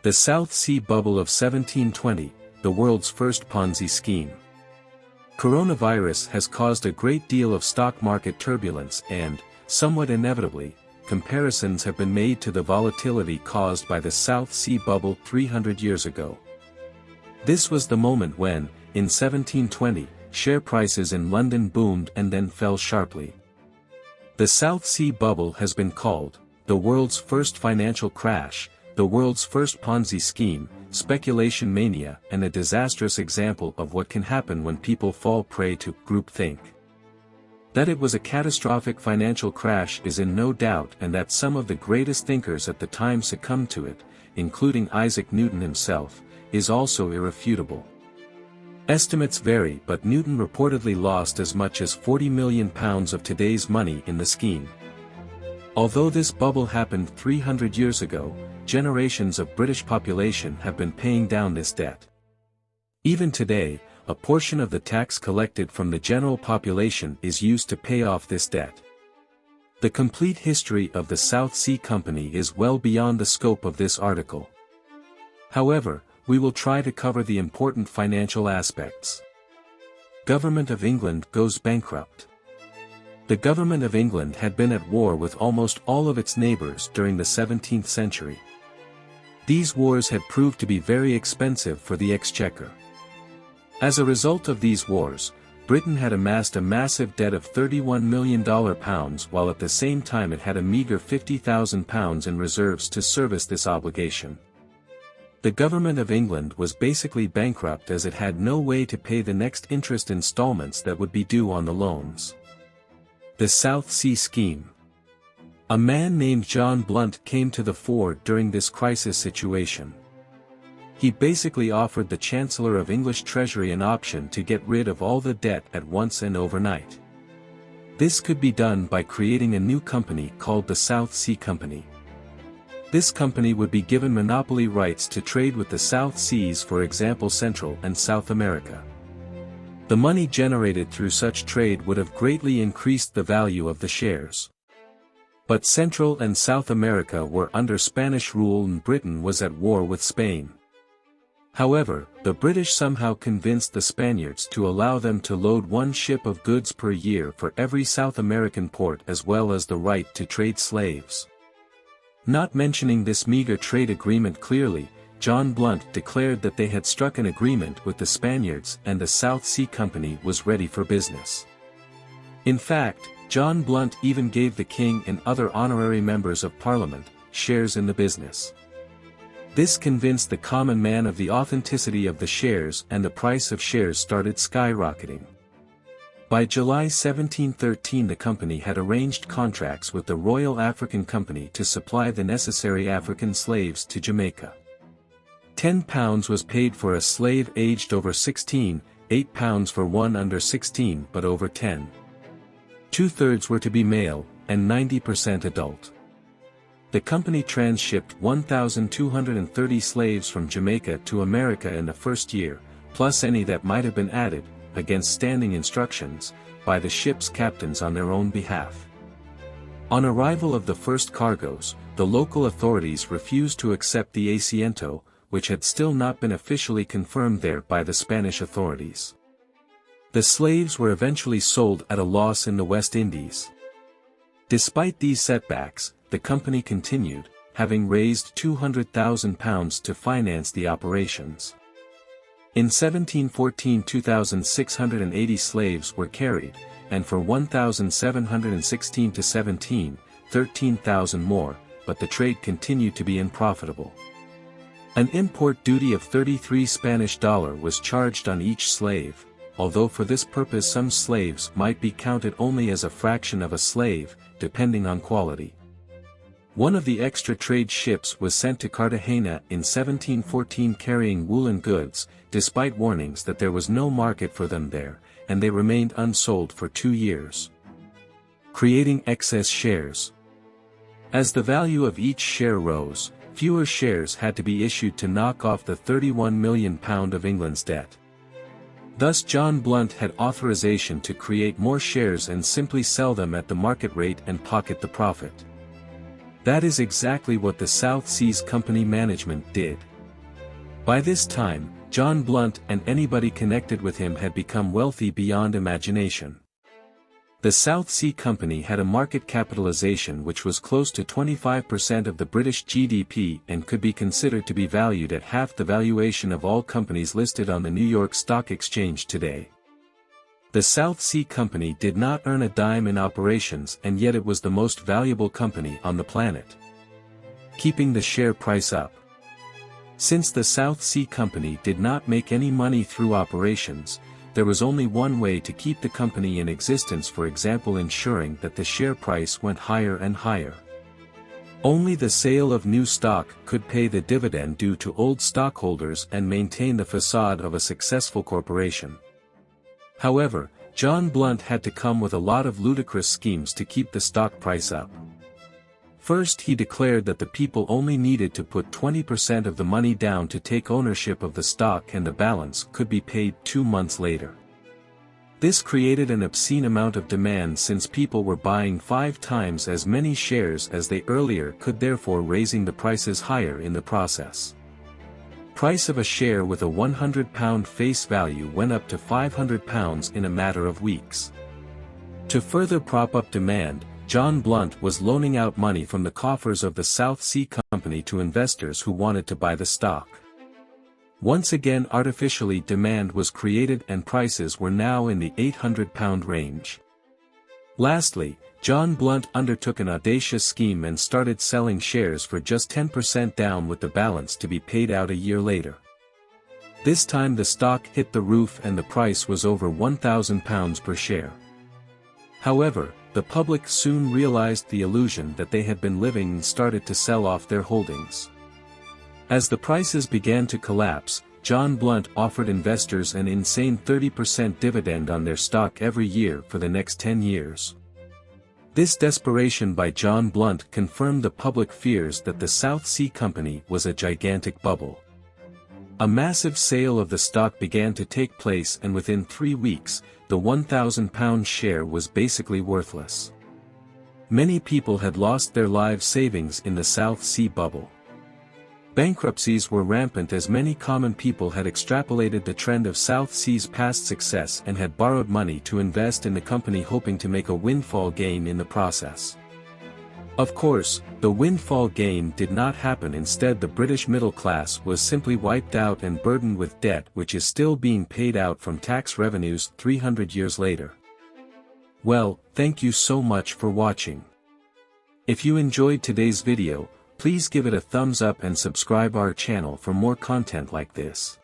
The South Sea Bubble of 1720, the world's first Ponzi scheme. Coronavirus has caused a great deal of stock market turbulence and, somewhat inevitably, comparisons have been made to the volatility caused by the South Sea Bubble 300 years ago. This was the moment when, in 1720, share prices in London boomed and then fell sharply. The South Sea Bubble has been called the world's first financial crash, the world's first Ponzi scheme, speculation mania, and a disastrous example of what can happen when people fall prey to groupthink. That it was a catastrophic financial crash is in no doubt, and that some of the greatest thinkers at the time succumbed to it, including Isaac Newton himself, is also irrefutable. Estimates vary, but Newton reportedly lost as much as £40 million of today's money in the scheme. Although this bubble happened 300 years ago, generations of British population have been paying down this debt. Even today, a portion of the tax collected from the general population is used to pay off this debt. The complete history of the South Sea Company is well beyond the scope of this article. However, we will try to cover the important financial aspects. Government of England goes bankrupt. The government of England had been at war with almost all of its neighbours during the 17th century. These wars had proved to be very expensive for the exchequer. As a result of these wars, Britain had amassed a massive debt of £31 million, while at the same time it had a meagre £50,000 in reserves to service this obligation. The government of England was basically bankrupt as it had no way to pay the next interest installments that would be due on the loans. The South Sea Scheme. A man named John Blunt came to the fore during this crisis situation. He basically offered the Chancellor of English Treasury an option to get rid of all the debt at once and overnight. This could be done by creating a new company called the South Sea Company. This company would be given monopoly rights to trade with the South Seas, for example Central and South America. The money generated through such trade would have greatly increased the value of the shares. But Central and South America were under Spanish rule and Britain was at war with Spain. However, the British somehow convinced the Spaniards to allow them to load one ship of goods per year for every South American port, as well as the right to trade slaves. Not mentioning this meager trade agreement clearly, John Blunt declared that they had struck an agreement with the Spaniards and the South Sea Company was ready for business. In fact, John Blunt even gave the king and other honorary members of Parliament shares in the business. This convinced the common man of the authenticity of the shares, and the price of shares started skyrocketing. By July 1713 the company had arranged contracts with the Royal African Company to supply the necessary African slaves to Jamaica. £10 was paid for a slave aged over 16, £8 for one under 16 but over 10. 2/3 were to be male, and 90% adult. The company transshipped 1,230 slaves from Jamaica to America in the first year, plus any that might have been added, against standing instructions, by the ship's captains on their own behalf. On arrival of the first cargoes, the local authorities refused to accept the asiento, which had still not been officially confirmed there by the Spanish authorities. The slaves were eventually sold at a loss in the West Indies. Despite these setbacks, the company continued, having raised £200,000 to finance the operations. In 1714 2,680 slaves were carried, and for 1,716 to 17, 13,000 more, but the trade continued to be unprofitable. An import duty of 33 Spanish dollars was charged on each slave, although for this purpose some slaves might be counted only as a fraction of a slave, depending on quality. One of the extra trade ships was sent to Cartagena in 1714 carrying woolen goods, despite warnings that there was no market for them there, and they remained unsold for 2 years. Creating excess shares. As the value of each share rose, fewer shares had to be issued to knock off the £31 million of England's debt. Thus John Blunt had authorization to create more shares and simply sell them at the market rate and pocket the profit. That is exactly what the South Seas Company management did. By this time, John Blunt and anybody connected with him had become wealthy beyond imagination. The South Sea Company had a market capitalization which was close to 25% of the British GDP and could be considered to be valued at half the valuation of all companies listed on the New York Stock Exchange today. The South Sea Company did not earn a dime in operations, and yet it was the most valuable company on the planet, keeping the share price up. Since the South Sea Company did not make any money through operations, there was only one way to keep the company in existence, for example ensuring that the share price went higher and higher. Only the sale of new stock could pay the dividend due to old stockholders and maintain the facade of a successful corporation. However, John Blunt had to come with a lot of ludicrous schemes to keep the stock price up. First, he declared that the people only needed to put 20% of the money down to take ownership of the stock and the balance could be paid 2 months later. This created an obscene amount of demand since people were buying 5 times as many shares as they earlier could, therefore raising the prices higher in the process. Price of a share with a £100 face value went up to £500 in a matter of weeks. To further prop up demand, John Blunt was loaning out money from the coffers of the South Sea Company to investors who wanted to buy the stock. Once again, artificially, demand was created and prices were now in the £800 range. Lastly, John Blunt undertook an audacious scheme and started selling shares for just 10% down with the balance to be paid out a year later. This time the stock hit the roof and the price was over £1,000 per share. However, the public soon realized the illusion that they had been living and started to sell off their holdings. As the prices began to collapse, John Blunt offered investors an insane 30% dividend on their stock every year for the next 10 years. This desperation by John Blunt confirmed the public fears that the South Sea Company was a gigantic bubble. A massive sale of the stock began to take place, and within 3 weeks, the £1,000 share was basically worthless. Many people had lost their life savings in the South Sea bubble. Bankruptcies were rampant as many common people had extrapolated the trend of South Sea's past success and had borrowed money to invest in the company, hoping to make a windfall gain in the process. Of course, the windfall gain did not happen. Instead, the British middle class was simply wiped out and burdened with debt, which is still being paid out from tax revenues 300 years later. Well, thank you so much for watching. If you enjoyed today's video, please give it a thumbs up and subscribe our channel for more content like this.